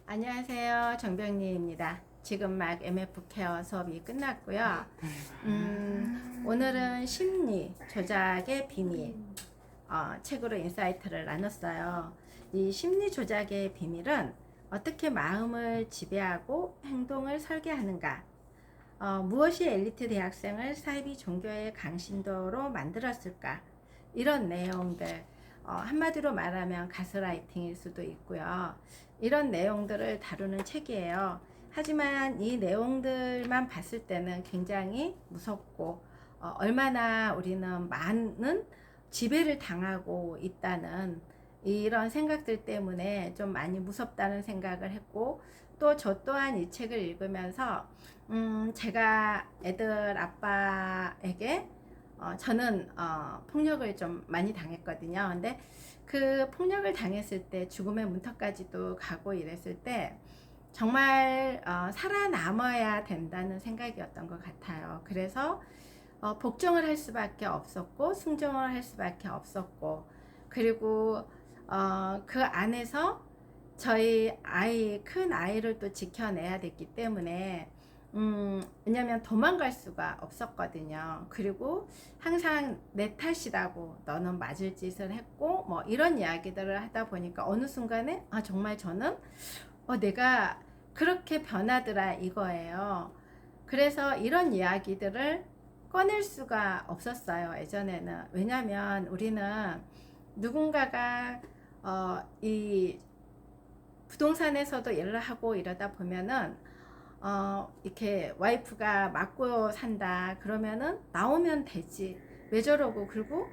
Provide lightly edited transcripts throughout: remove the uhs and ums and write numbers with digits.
안녕하세요. 정병리입니다. 지금 막 MF 케어 수업이 끝났고요. 오늘은 심리 조작의 비밀 책으로 인사이트를 나눴어요. 이 심리 조작의 비밀은 어떻게 마음을 지배하고 행동을 설계하는가, 무엇이 엘리트 대학생을 사이비 종교의 강신도로 만들었을까, 이런 내용들, 한마디로 말하면 가스라이팅일 수도 있고요. 이런 내용들을 다루는 책이에요. 하지만 이 내용들만 봤을 때는 굉장히 무섭고, 얼마나 우리는 많은 지배를 당하고 있다는 이런 생각들 때문에 좀 많이 무섭다는 생각을 했고, 또 저 또한 이 책을 읽으면서 제가 애들 아빠에게 저는 폭력을 좀 많이 당했거든요. 근데 그 폭력을 당했을 때 죽음의 문턱까지도 가고 이랬을 때 정말 살아남아야 된다는 생각이었던 것 같아요. 그래서 복종을 할 수밖에 없었고 순종을 할 수밖에 없었고, 그리고 그 안에서 저희 큰 아이를 또 지켜내야 됐기 때문에 왜냐면 도망갈 수가 없었거든요. 그리고 항상 내 탓이라고, 너는 맞을 짓을 했고 뭐 이런 이야기들을 하다 보니까 어느 순간에 정말 저는 내가 그렇게 변하더라 이거예요. 그래서 이런 이야기들을 꺼낼 수가 없었어요, 예전에는. 왜냐면 우리는 누군가가 이 부동산에서도 일을 하고 이러다 보면은 이렇게 와이프가 맞고 산다 그러면은 나오면 되지, 왜 저러고, 그리고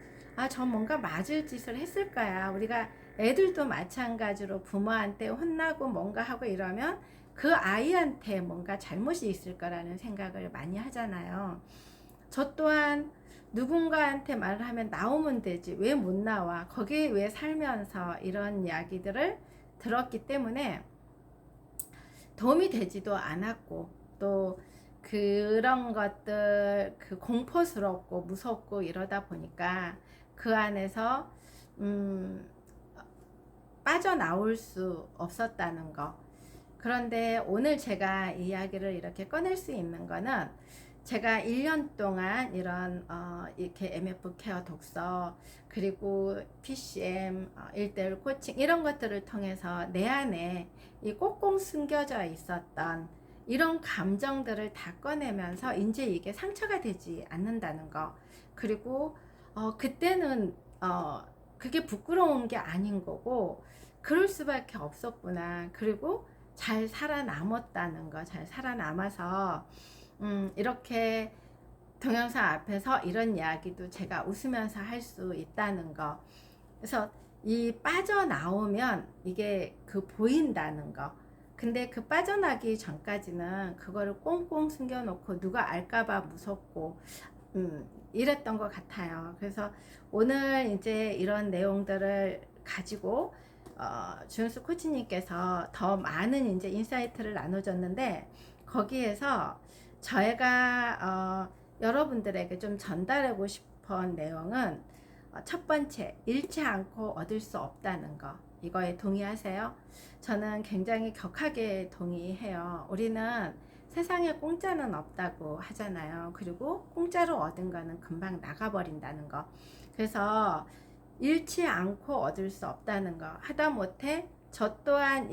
저 뭔가 맞을 짓을 했을 거야. 우리가 애들도 마찬가지로 부모한테 혼나고 뭔가 하고 이러면 그 아이한테 뭔가 잘못이 있을 거라는 생각을 많이 하잖아요. 저 또한 누군가한테 말을 하면 나오면 되지, 왜 못 나와, 거기에 왜 살면서, 이런 이야기들을 들었기 때문에 도움이 되지도 않았고, 또 그런 것들 공포스럽고 무섭고 이러다 보니까 그 안에서 빠져나올 수 없었다는 거. 그런데 오늘 제가 이야기를 이렇게 꺼낼 수 있는 거는, 제가 1년 동안 이런 이렇게 MF 케어 독서, 그리고 PCM 1대1 코칭, 이런 것들을 통해서 내 안에 이 꽁꽁 숨겨져 있었던 이런 감정들을 다 꺼내면서 이제 이게 상처가 되지 않는다는 거. 그리고 그때는 그게 부끄러운 게 아닌 거고 그럴 수밖에 없었구나. 그리고 잘 살아남았다는 거. 잘 살아남아서 이렇게 동영상 앞에서 이런 이야기도 제가 웃으면서 할 수 있다는 거. 그래서 이 빠져나오면 이게 보인다는 거. 근데 그 빠져나기 전까지는 그거를 꽁꽁 숨겨놓고 누가 알까봐 무섭고 이랬던 것 같아요. 그래서 오늘 이제 이런 내용들을 가지고 주은수 코치님께서 더 많은 이제 인사이트를 나눠줬는데, 거기에서 저희가 여러분들에게 좀 전달하고 싶은 내용은, 첫 번째, 잃지 않고 얻을 수 없다는 거. 이거에 동의하세요? 저는 굉장히 격하게 동의해요. 우리는 세상에 공짜는 없다고 하잖아요. 그리고 공짜로 얻은 거는 금방 나가버린다는 거. 그래서 잃지 않고 얻을 수 없다는 거. 하다못해 저 또한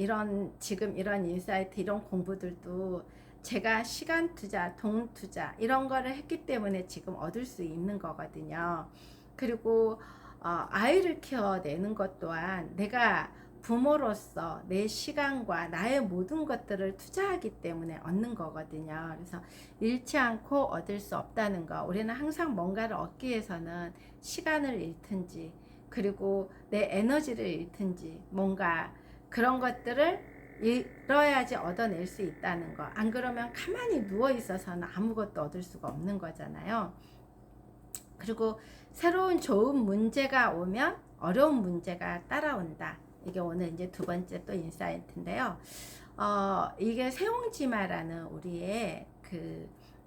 지금 이런 인사이트, 이런 공부들도 제가 시간 투자, 돈 투자 이런 거를 했기 때문에 지금 얻을 수 있는 거거든요. 그리고 아이를 키워내는 것 또한 내가 부모로서 내 시간과 나의 모든 것들을 투자하기 때문에 얻는 거거든요. 그래서 잃지 않고 얻을 수 없다는 거. 우리는 항상 뭔가를 얻기 위해서는 시간을 잃든지, 그리고 내 에너지를 잃든지, 뭔가 그런 것들을 잃어야지 얻어낼 수 있다는 거. 안 그러면 가만히 누워 있어서는 아무것도 얻을 수가 없는 거잖아요. 그리고 새로운 좋은 문제가 오면 어려운 문제가 따라온다. 이게 오늘 이제 두 번째 또 인사이트인데요. 이게 세옹지마라는 우리의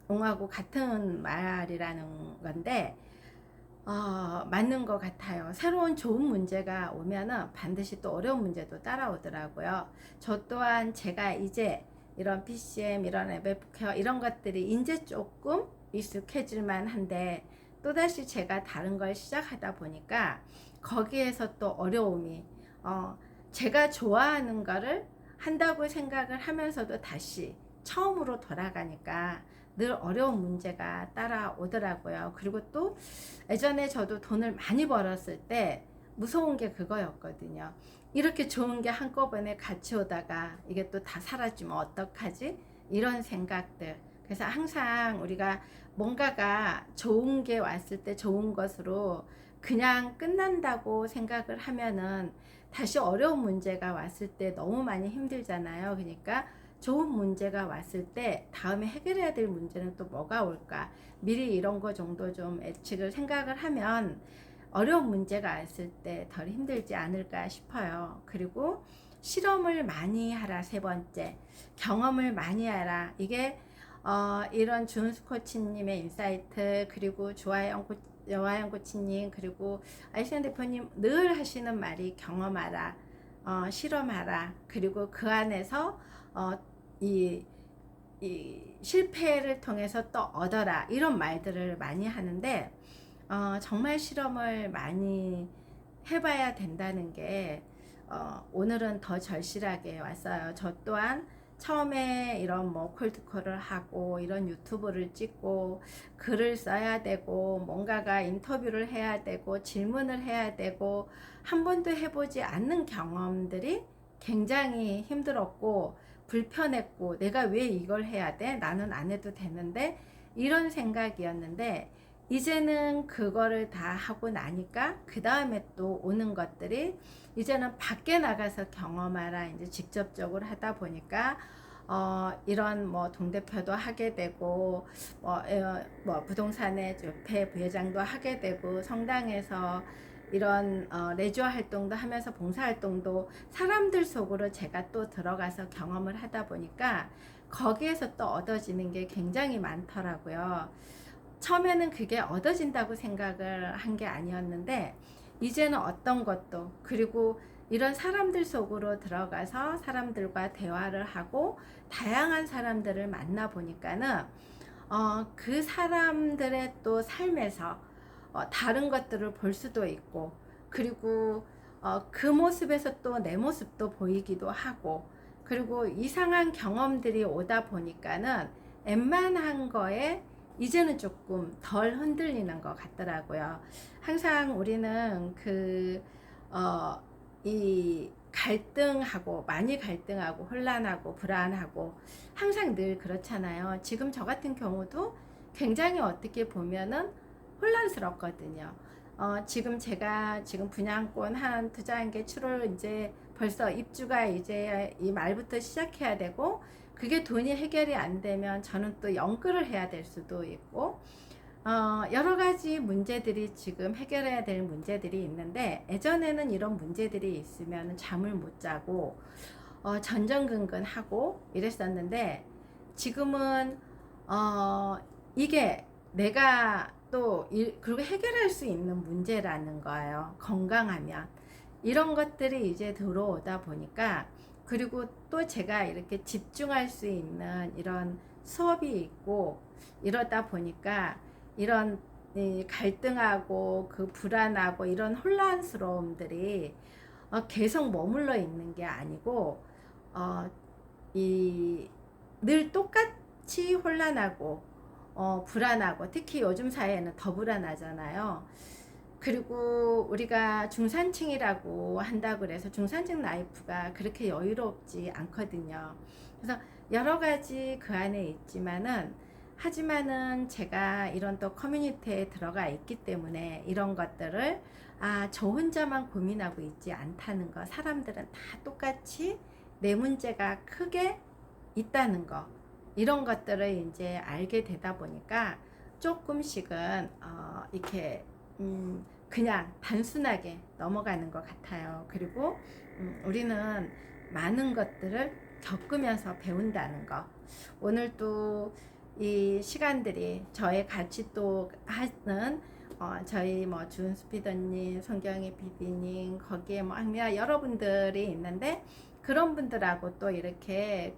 옹하고 같은 말이라는 건데, 맞는 것 같아요. 새로운 좋은 문제가 오면은 반드시 또 어려운 문제도 따라오더라고요. 저 또한 제가 이제 이런 PCM, 이런 MF케어 이런 것들이 이제 조금 익숙해질만 한데 또다시 제가 다른 걸 시작하다 보니까 거기에서 또 어려움이 제가 좋아하는 거를 한다고 생각을 하면서도 다시 처음으로 돌아가니까 늘 어려운 문제가 따라오더라고요. 그리고 또 예전에 저도 돈을 많이 벌었을 때 무서운 게 그거였거든요. 이렇게 좋은 게 한꺼번에 같이 오다가 이게 또 다 사라지면 어떡하지? 이런 생각들. 그래서 항상 우리가 뭔가가 좋은 게 왔을 때 좋은 것으로 그냥 끝난다고 생각을 하면은 다시 어려운 문제가 왔을 때 너무 많이 힘들잖아요. 그러니까 좋은 문제가 왔을 때 다음에 해결해야 될 문제는 또 뭐가 올까? 미리 이런 거 정도 좀 예측을 생각을 하면 어려운 문제가 왔을 때 덜 힘들지 않을까 싶어요. 그리고 실험을 많이 하라. 세 번째, 경험을 많이 하라. 이게 이런 준스 코치님의 인사이트, 그리고 조아영 코치님, 그리고 아이센 대표님 늘 하시는 말이 경험하라, 실험하라, 그리고 그 안에서 이 실패를 통해서 또 얻어라, 이런 말들을 많이 하는데 정말 실험을 많이 해봐야 된다는 게 오늘은 더 절실하게 왔어요. 저 또한 처음에 이런 뭐 콜드콜을 하고 이런 유튜브를 찍고 글을 써야 되고 뭔가가 인터뷰를 해야 되고 질문을 해야 되고 한 번도 해보지 않는 경험들이 굉장히 힘들었고 불편했고, 내가 왜 이걸 해야 돼? 나는 안 해도 되는데, 이런 생각이었는데 이제는 그거를 다 하고 나니까 그 다음에 또 오는 것들이 이제는 밖에 나가서 경험하라, 이제 직접적으로 하다 보니까 이런 뭐 동대표도 하게 되고 뭐 부동산의 협회 부회장도 하게 되고 성당에서 이런 레저 활동도 하면서 봉사 활동도 사람들 속으로 제가 또 들어가서 경험을 하다 보니까 거기에서 또 얻어지는 게 굉장히 많더라고요. 처음에는 그게 얻어진다고 생각을 한 게 아니었는데 이제는 어떤 것도, 그리고 이런 사람들 속으로 들어가서 사람들과 대화를 하고 다양한 사람들을 만나 보니까는 그 사람들의 또 삶에서 다른 것들을 볼 수도 있고, 그리고 그 모습에서 또 내 모습도 보이기도 하고, 그리고 이상한 경험들이 오다 보니까는 웬만한 거에 이제는 조금 덜 흔들리는 것 같더라고요. 항상 우리는 이 갈등하고, 많이 갈등하고 혼란하고 불안하고 항상 늘 그렇잖아요. 지금 저 같은 경우도 굉장히 어떻게 보면은 혼란스럽거든요. 지금 제가 지금 분양권 한 투자한 게 7월, 이제 벌써 입주가 이제 이 말부터 시작해야 되고, 그게 돈이 해결이 안 되면 저는 또 연끌을 해야 될 수도 있고, 여러 가지 문제들이 지금 해결해야 될 문제들이 있는데, 예전에는 이런 문제들이 있으면 잠을 못 자고 전전긍긍하고 이랬었는데, 지금은 이게 내가 또 그리고 해결할 수 있는 문제라는 거예요. 건강하면 이런 것들이 이제 들어오다 보니까, 그리고 또 제가 이렇게 집중할 수 있는 이런 수업이 있고 이러다 보니까 이런 갈등하고 그 불안하고 이런 혼란스러움들이 계속 머물러 있는 게 아니고 늘 똑같이 혼란하고 불안하고, 특히 요즘 사회에는 더 불안하잖아요. 그리고 우리가 중산층이라고 한다고 그래서 중산층 라이프가 그렇게 여유롭지 않거든요. 그래서 여러 가지 그 안에 있지만은, 하지만은 제가 이런 또 커뮤니티에 들어가 있기 때문에 이런 것들을 저 혼자만 고민하고 있지 않다는 거, 사람들은 다 똑같이 내 문제가 크게 있다는 거, 이런 것들을 이제 알게 되다 보니까 조금씩은 이렇게 그냥 단순하게 넘어가는 것 같아요. 그리고 우리는 많은 것들을 겪으면서 배운다는 거. 오늘 또 이 시간들이 저의 같이 또 하는 저희 뭐 준스피더님, 손경희 PD님, 거기에 뭐 여러분들이 있는데, 그런 분들하고 또 이렇게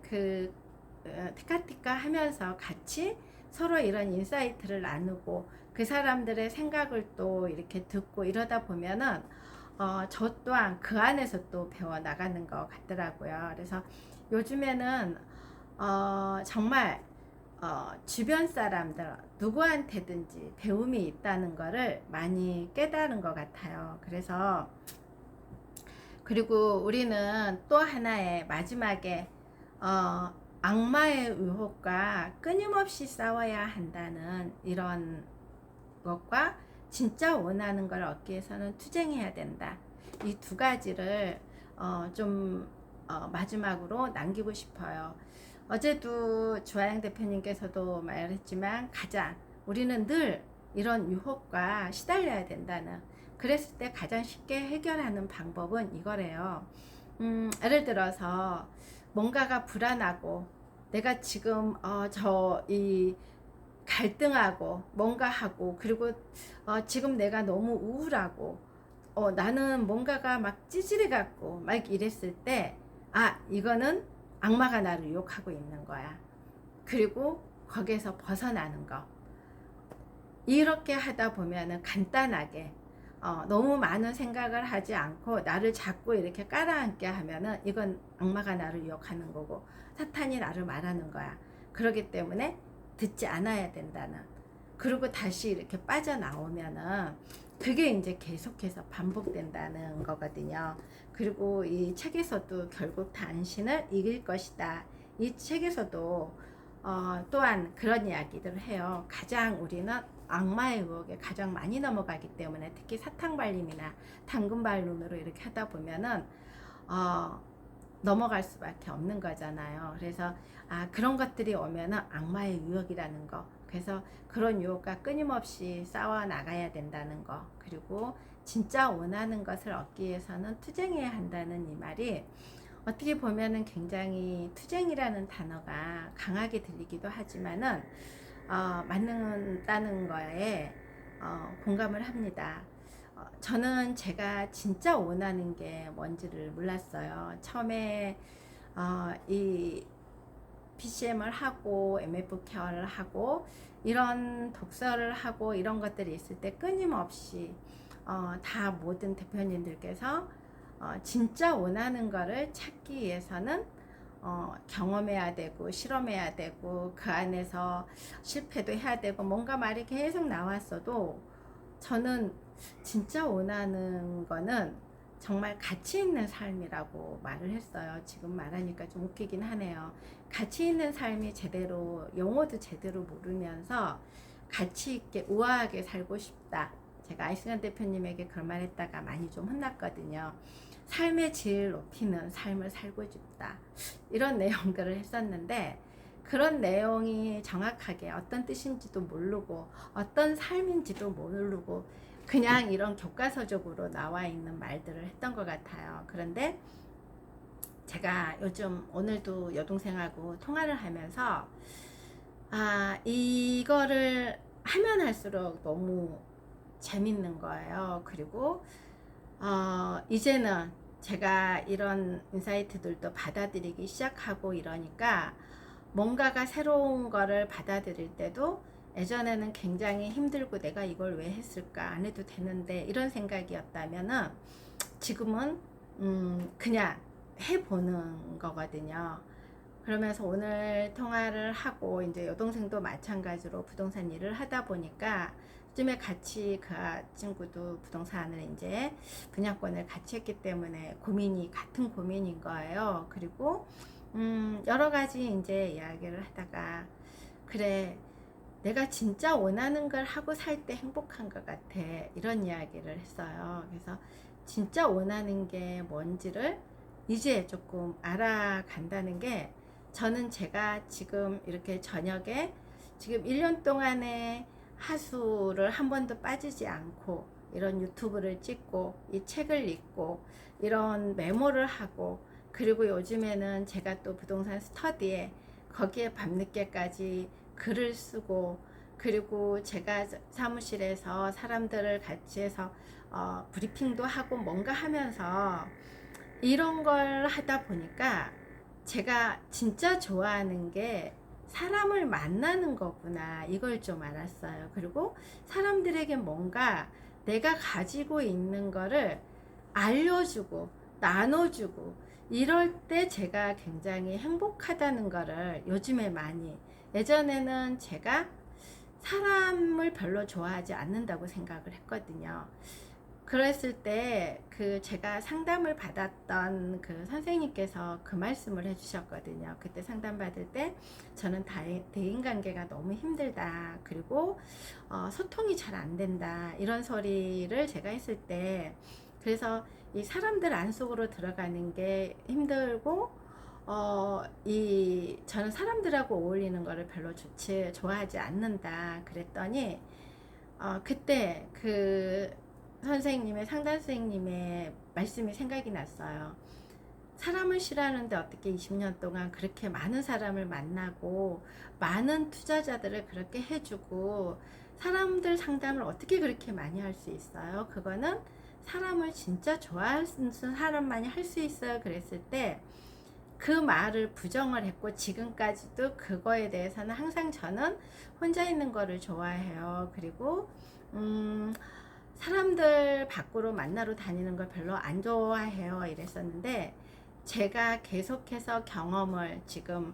티카티카 하면서 같이 서로 이런 인사이트를 나누고 그 사람들의 생각을 또 이렇게 듣고 이러다 보면은 저 또한 그 안에서 또 배워 나가는 것 같더라고요. 그래서 요즘에는 정말 주변 사람들 누구한테든지 배움이 있다는 거를 많이 깨달은 것 같아요. 그래서 그리고 우리는 또 하나의 마지막에 악마의 유혹과 끊임없이 싸워야 한다는 이런 것과 진짜 원하는 걸 얻기 위해서는 투쟁해야 된다. 이 두 가지를 좀 마지막으로 남기고 싶어요. 어제도 주하영 대표님께서도 말했지만 가장 우리는 늘 이런 유혹과 시달려야 된다는, 그랬을 때 가장 쉽게 해결하는 방법은 이거래요. 예를 들어서 뭔가가 불안하고 내가 지금 이 갈등하고 뭔가 하고, 그리고 지금 내가 너무 우울하고 나는 뭔가가 막 찌질해 갖고 막 이랬을 때, 이거는 악마가 나를 유혹하고 있는 거야. 그리고 거기에서 벗어나는 거. 이렇게 하다 보면은 간단하게 너무 많은 생각을 하지 않고 나를 자꾸 이렇게 깔아앉게 하면은 이건 악마가 나를 유혹하는 거고 사탄이 나를 말하는 거야. 그렇기 때문에 듣지 않아야 된다는, 그리고 다시 이렇게 빠져나오면은 그게 이제 계속해서 반복된다는 거거든요. 그리고 이 책에서도 결국 당신을 이길 것이다, 이 책에서도 또한 그런 이야기들을 해요. 가장 우리는 악마의 유혹에 가장 많이 넘어가기 때문에, 특히 사탕발림이나 당근발림으로 이렇게 하다 보면은 넘어갈 수밖에 없는 거잖아요. 그래서 그런 것들이 오면은 악마의 유혹이라는 거, 그래서 그런 유혹과 끊임없이 싸워 나가야 된다는 거, 그리고 진짜 원하는 것을 얻기 위해서는 투쟁해야 한다는 이 말이 어떻게 보면은 굉장히 투쟁이라는 단어가 강하게 들리기도 하지만은 맞는다는 거에 공감을 합니다. 저는 제가 진짜 원하는 게 뭔지를 몰랐어요. 처음에 이 PCM을 하고 MF 케어를 하고 이런 독서를 하고 이런 것들이 있을 때 끊임없이 다 모든 대표님들께서 진짜 원하는 거를 찾기 위해서는 경험해야 되고 실험해야 되고 그 안에서 실패도 해야 되고 뭔가 말이 계속 나왔어도 저는 진짜 원하는 거는 정말 가치 있는 삶이라고 말을 했어요. 지금 말하니까 좀 웃기긴 하네요. 가치 있는 삶이 제대로, 용어도 제대로 모르면서 가치 있게 우아하게 살고 싶다. 제가 아이승환 대표님에게 그런 말 했다가 많이 좀 혼났거든요. 삶의 질 높이는 삶을 살고 싶다, 이런 내용들을 했었는데, 그런 내용이 정확하게 어떤 뜻인지도 모르고 어떤 삶인지도 모르고 그냥 이런 교과서적으로 나와 있는 말들을 했던 것 같아요. 그런데 제가 요즘 오늘도 여동생하고 통화를 하면서 이거를 하면 할수록 너무 재밌는 거예요. 그리고 이제는 제가 이런 인사이트들도 받아들이기 시작하고 이러니까 뭔가가 새로운 거를 받아들일 때도 예전에는 굉장히 힘들고 내가 이걸 왜 했을까, 안 해도 되는데 이런 생각이었다면은 지금은 그냥 해보는 거거든요. 그러면서 오늘 통화를 하고 이제 여동생도 마찬가지로 부동산 일을 하다 보니까 요즘에 같이 그 친구도 부동산을 이제 분양권을 같이 했기 때문에 고민이 같은 고민인 거예요. 그리고 여러 가지 이제 이야기를 하다가, 그래, 내가 진짜 원하는 걸 하고 살 때 행복한 것 같아, 이런 이야기를 했어요. 그래서 진짜 원하는 게 뭔지를 이제 조금 알아간다는 게, 저는 제가 지금 이렇게 저녁에 지금 1년 동안에 하수를 한 번도 빠지지 않고 이런 유튜브를 찍고 이 책을 읽고 이런 메모를 하고, 그리고 요즘에는 제가 또 부동산 스터디에 거기에 밤늦게까지 글을 쓰고, 그리고 제가 사무실에서 사람들을 같이 해서 브리핑도 하고 뭔가 하면서 이런 걸 하다 보니까 제가 진짜 좋아하는 게 사람을 만나는 거구나, 이걸 좀 알았어요. 그리고 사람들에게 뭔가 내가 가지고 있는 거를 알려주고 나눠주고 이럴 때 제가 굉장히 행복하다는 거를 요즘에 많이, 예전에는 제가 사람을 별로 좋아하지 않는다고 생각을 했거든요. 그랬을 때 그 제가 상담을 받았던 그 선생님께서 그 말씀을 해주셨거든요. 그때 상담 받을 때 저는 대인관계가 너무 힘들다, 그리고 소통이 잘 안 된다, 이런 소리를 제가 했을 때, 그래서 이 사람들 안속으로 들어가는 게 힘들고 저는 사람들하고 어울리는 거를 별로 좋아하지 않는다 그랬더니, 그때 그 선생님의, 상담 선생님의 말씀이 생각이 났어요. 사람을 싫어하는데 어떻게 20년 동안 그렇게 많은 사람을 만나고 많은 투자자들을 그렇게 해주고 사람들 상담을 어떻게 그렇게 많이 할 수 있어요? 그거는 사람을 진짜 좋아하는 사람만이 할 수 있어요. 그랬을 때 그 말을 부정을 했고, 지금까지도 그거에 대해서는 항상 저는 혼자 있는 거를 좋아해요. 그리고 사람들 밖으로 만나러 다니는 걸 별로 안 좋아해요, 이랬었는데 제가 계속해서 경험을 지금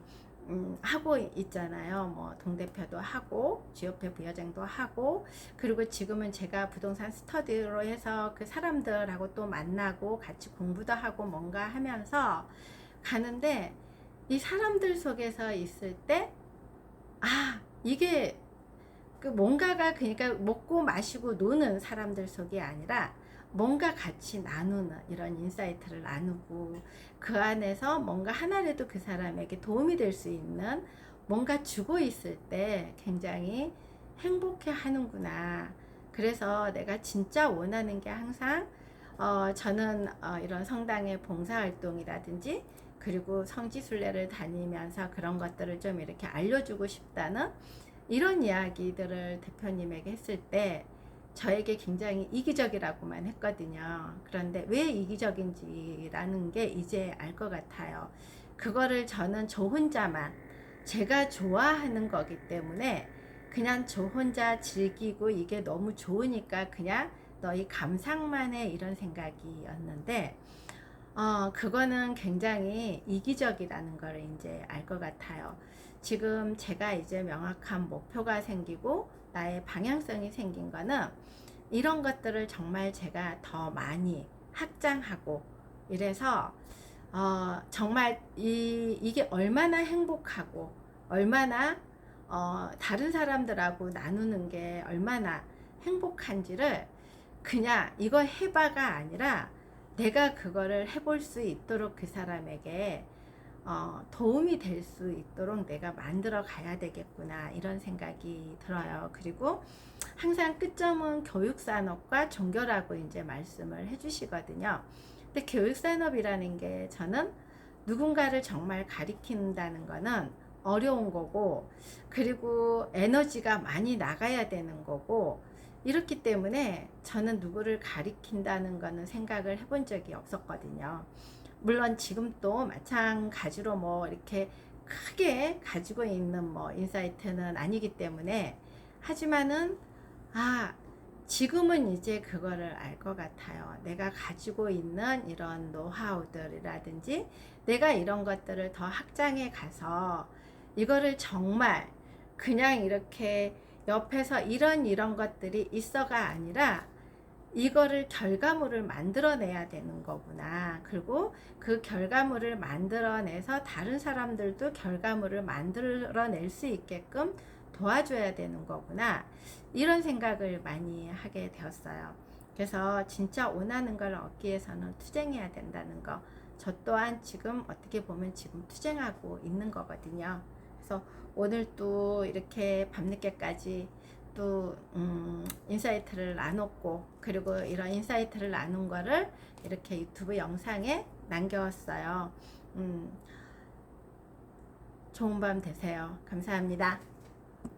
하고 있잖아요. 뭐 동대표도 하고 지오페 부여장도 하고, 그리고 지금은 제가 부동산 스터디로 해서 그 사람들하고 또 만나고 같이 공부도 하고 뭔가 하면서 가는데, 이 사람들 속에서 있을 때 이게 그 뭔가가, 그러니까 먹고 마시고 노는 사람들 속이 아니라 뭔가 같이 나누는 이런 인사이트를 나누고 그 안에서 뭔가 하나라도 그 사람에게 도움이 될 수 있는 뭔가 주고 있을 때 굉장히 행복해 하는구나. 그래서 내가 진짜 원하는 게 항상 저는 이런 성당의 봉사활동이라든지 그리고 성지순례를 다니면서 그런 것들을 좀 이렇게 알려주고 싶다는 이런 이야기들을 대표님에게 했을 때 저에게 굉장히 이기적이라고만 했거든요. 그런데 왜 이기적인지라는 게 이제 알 것 같아요. 그거를 저는 저 혼자만, 제가 좋아하는 거기 때문에 그냥 저 혼자 즐기고 이게 너무 좋으니까 그냥 너희 감상만 해, 이런 생각이었는데 그거는 굉장히 이기적이라는 걸 이제 알 것 같아요. 지금 제가 이제 명확한 목표가 생기고 나의 방향성이 생긴 거는 이런 것들을 정말 제가 더 많이 확장하고 이래서 정말 이게 얼마나 행복하고 얼마나 다른 사람들하고 나누는 게 얼마나 행복한지를 그냥 이거 해봐가 아니라 내가 그거를 해볼 수 있도록 그 사람에게 도움이 될 수 있도록 내가 만들어 가야 되겠구나, 이런 생각이 들어요. 그리고 항상 끝점은 교육산업과 종교라고 이제 말씀을 해주시거든요. 근데 교육산업이라는 게 저는 누군가를 정말 가리킨다는 거는 어려운 거고, 그리고 에너지가 많이 나가야 되는 거고, 이렇기 때문에 저는 누구를 가리킨다는 거는 생각을 해본 적이 없었거든요. 물론 지금 또 마찬가지로 뭐 이렇게 크게 가지고 있는 뭐 인사이트는 아니기 때문에, 하지만은 지금은 이제 그거를 알 것 같아요. 내가 가지고 있는 이런 노하우들이라든지 내가 이런 것들을 더 확장해 가서 이거를 정말 그냥 이렇게 옆에서 이런 것들이 있어가 아니라 이거를 결과물을 만들어내야 되는 거구나. 그리고 그 결과물을 만들어내서 다른 사람들도 결과물을 만들어낼 수 있게끔 도와줘야 되는 거구나, 이런 생각을 많이 하게 되었어요. 그래서 진짜 원하는 걸 얻기 위해서는 투쟁해야 된다는 거, 저 또한 지금 어떻게 보면 지금 투쟁하고 있는 거거든요. 그래서 오늘 또 이렇게 밤늦게까지 또 인사이트를 나눴고, 그리고 이런 인사이트를 나눈 거를 이렇게 유튜브 영상에 남겼어요. 좋은 밤 되세요. 감사합니다.